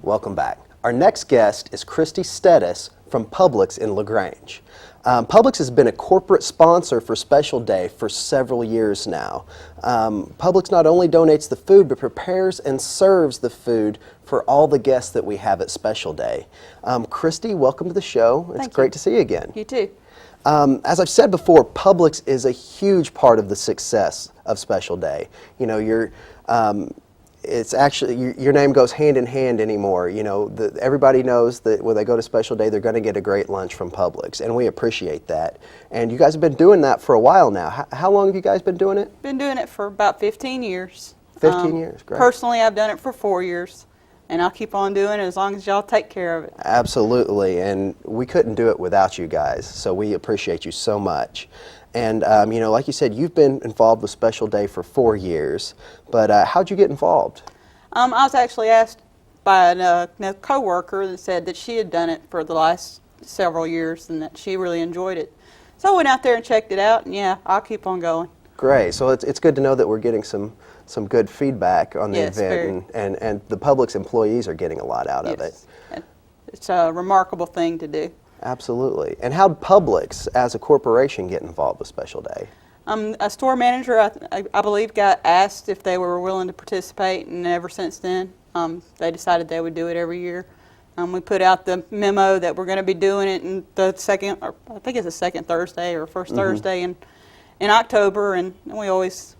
Welcome back. Our next guest is Christy Stetis from Publix in LaGrange. Publix has been a corporate sponsor for Special Day for several years now. Publix not only donates the food, but prepares and serves the food for all the guests that we have at Special Day. Christy, welcome to the show. It's great to see you again. You too. As I've said before, Publix is a huge part of the success of Special Day. You know, it's actually, your name goes hand in hand anymore. You know, everybody knows that when they go to Special Day, they're going to get a great lunch from Publix, and we appreciate that. And you guys have been doing that for a while now. How long have you guys been doing it? Been doing it for about 15 years. 15 years, great. Personally, I've done it for 4 years, and I'll keep on doing it as long as y'all take care of it. Absolutely, and we couldn't do it without you guys, so we appreciate you so much. And, you know, like you said, you've been involved with Special Day for 4 years, but how'd you get involved? I was actually asked by a co-worker that said that she had done it for the last several years and that she really enjoyed it. So I went out there and checked it out, and yeah, I'll keep on going. Great. So it's good to know that we're getting some good feedback on the event, and the Publix employees are getting a lot out of it. It's a remarkable thing to do. Absolutely. And how did Publix, as a corporation, get involved with Special Day? A store manager, I believe, got asked if they were willing to participate, and ever since then, they decided they would do it every year. We put out the memo that we're going to be doing it in the second, or I think it's the second Thursday or first Thursday in October, and we always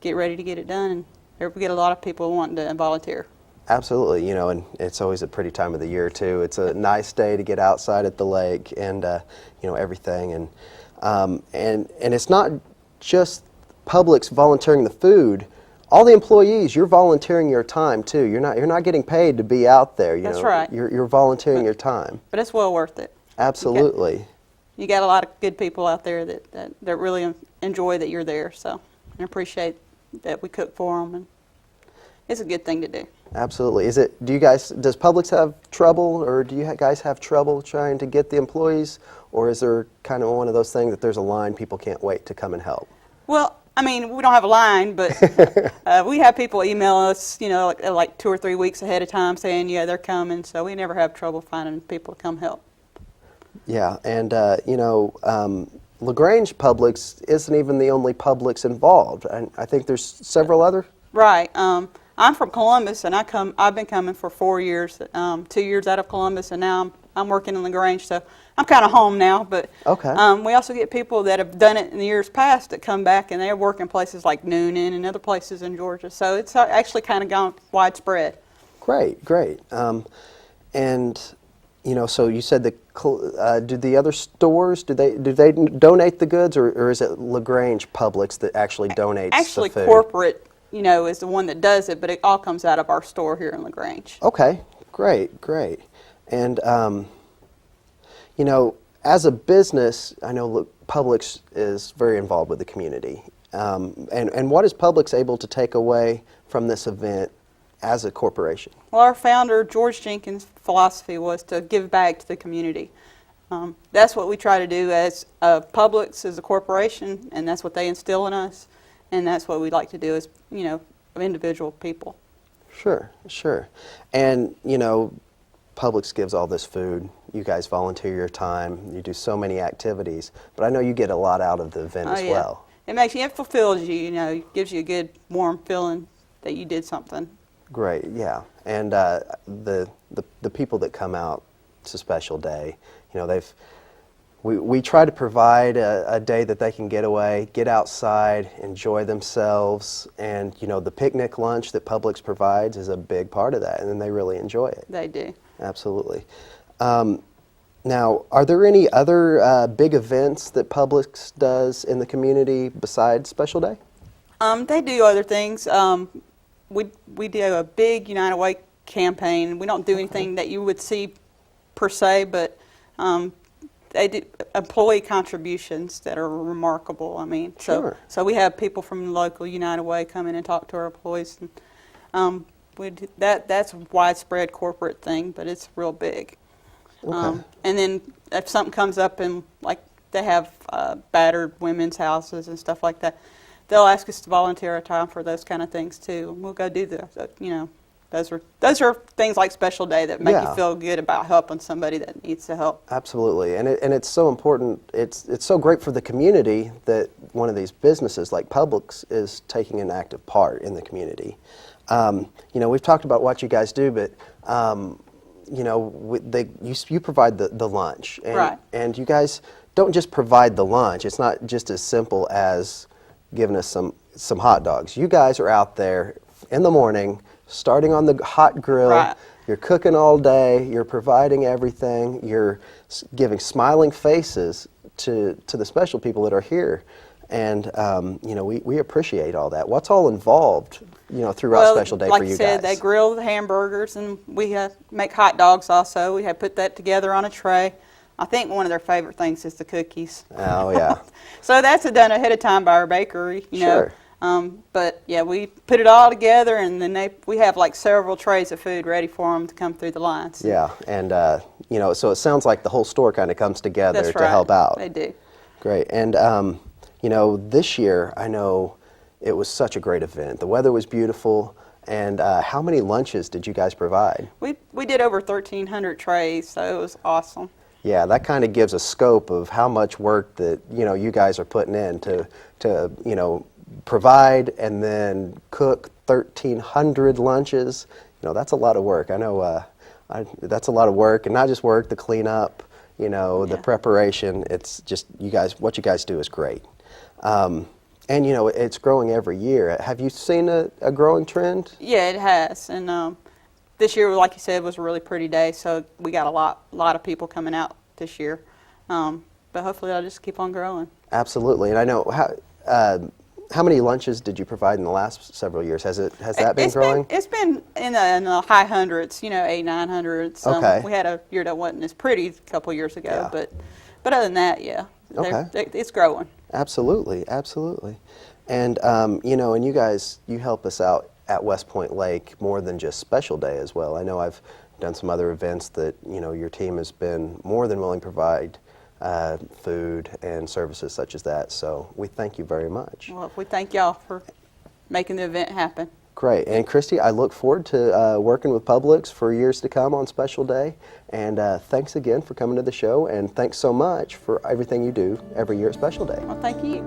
get ready to get it done, and we get a lot of people wanting to volunteer. Absolutely, you know, and it's always a pretty time of the year too. It's a nice day to get outside at the lake and you know, everything, and it's not just Publix volunteering the food. All the employees, you're volunteering your time too. You're not getting paid to be out there. That's right. You're volunteering your time. But it's well worth it. Absolutely. You got a lot of good people out there that really enjoy that you're there. So I appreciate that we cook for them, and it's a good thing to do. Absolutely. Does Publix have trouble, or do you guys have trouble trying to get the employees, or is there kind of one of those things that there's a line, people can't wait to come and help? Well, I mean, we don't have a line, but we have people email us, you know, like 2 or 3 weeks ahead of time saying, yeah, they're coming, so we never have trouble finding people to come help. Yeah, and you know, LaGrange Publix isn't even the only Publix involved. I think there's several other. Right. I'm from Columbus, and I've been coming for 4 years, 2 years out of Columbus, and now I'm working in LaGrange, so I'm kind of home now. But we also get people that have done it in the years past that come back, and they work in places like Noonan and other places in Georgia. So it's actually kind of gone widespread. Great, great. And you know, so you said do the other stores, do they donate the goods, or is it LaGrange Publix that actually donates actually the food? Corporate, you know, is the one that does it, but it all comes out of our store here in LaGrange. Okay, great, great. And you know, as a business, I know Publix is very involved with the community. And what is Publix able to take away from this event as a corporation? Well, our founder, George Jenkins' philosophy was to give back to the community. That's what we try to do as Publix as a corporation, and that's what they instill in us, and that's what we like to do as, you know, individual people. Sure, sure. And, you know, Publix gives all this food. You guys volunteer your time. You do so many activities, but I know you get a lot out of the event as well. It fulfills you, you know, it gives you a good, warm feeling that you did something. Great, yeah. And the people that come out to Special Day, you know, we try to provide a day that they can get away, get outside, enjoy themselves, and you know, the picnic lunch that Publix provides is a big part of that, and they really enjoy it. They do. Absolutely. Now, are there any other big events that Publix does in the community besides Special Day? They do other things. We do a big United Way campaign. We don't do anything that you would see per se, but they do employee contributions that are remarkable. I mean, so we have people from the local United Way come in and talk to our employees, and that's a widespread corporate thing, but it's real big. And then if something comes up, and like they have battered women's houses and stuff like that, they'll ask us to volunteer our time for those kind of things too. And we'll go do those are things like Special Day that make Yeah. you feel good about helping somebody that needs the help. Absolutely, and it's so important. It's so great for the community that one of these businesses like Publix is taking an active part in the community. We've talked about what you guys do, but you provide the lunch, and, Right. and you guys don't just provide the lunch. It's not just as simple as giving us some hot dogs. You guys are out there in the morning, starting on the hot grill. Right. You're cooking all day. You're providing everything. You're giving smiling faces to the special people that are here, and we appreciate all that. What's all involved, throughout Special Day like for you you said, guys? they grill the hamburgers, and we make hot dogs also. We have put that together on a tray. I think one of their favorite things is the cookies. Oh yeah. So that's done ahead of time by our bakery, Sure. But yeah, we put it all together, and then we have like several trays of food ready for them to come through the lines. Yeah, and so it sounds like the whole store kind of comes together That's to right. help out. They do. Great, and this year I know it was such a great event. The weather was beautiful, and how many lunches did you guys provide? We did over 1,300 trays, so it was awesome. Yeah, that kind of gives a scope of how much work that you guys are putting in to provide and then cook 1,300 lunches. That's a lot of work. I know that's a lot of work, and not just work, the cleanup, the preparation. It's just what you guys do is great. And it's growing every year. Have you seen a growing trend? Yeah, it has, and this year, like you said, was a really pretty day, so we got a lot of people coming out this year. But hopefully, I'll just keep on growing. Absolutely, and I know how many lunches did you provide in the last several years? Has that been growing? It's been in the high hundreds, 800-900s. Okay. We had a year that wasn't as pretty a couple years ago, Yeah. but other than that, yeah, it's growing. Absolutely, absolutely. And and you guys, you help us out at West Point Lake more than just Special Day as well. I know I've done some other events that your team has been more than willing to provide food and services such as that. So we thank you very much. Well, we thank y'all for making the event happen. Great. And Christy, I look forward to working with Publix for years to come on Special Day. And thanks again for coming to the show, and thanks so much for everything you do every year at Special Day. Well, thank you.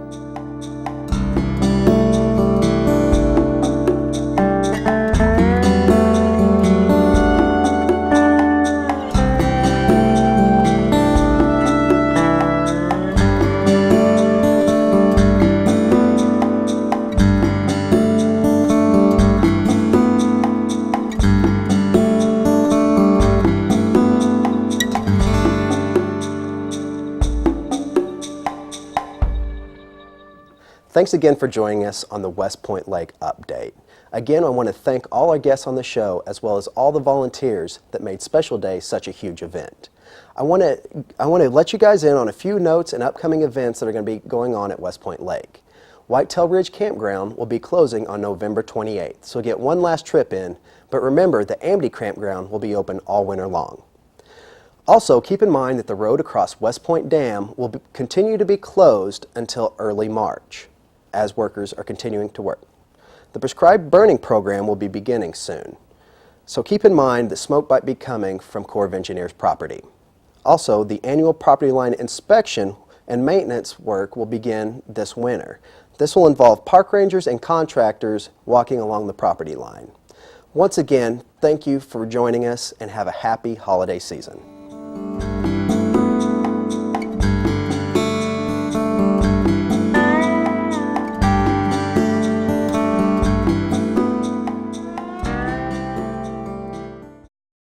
Thanks again for joining us on the West Point Lake Update. Again, I want to thank all our guests on the show, as well as all the volunteers that made Special Day such a huge event. I want to let you guys in on a few notes and upcoming events that are going to be going on at West Point Lake. Whitetail Ridge Campground will be closing on November 28th, so get one last trip in, but remember the Amity Campground will be open all winter long. Also, keep in mind that the road across West Point Dam will continue to be closed until early March, as workers are continuing to work. The prescribed burning program will be beginning soon. So keep in mind that smoke might be coming from Corps of Engineers property. Also, the annual property line inspection and maintenance work will begin this winter. This will involve park rangers and contractors walking along the property line. Once again, thank you for joining us, and have a happy holiday season.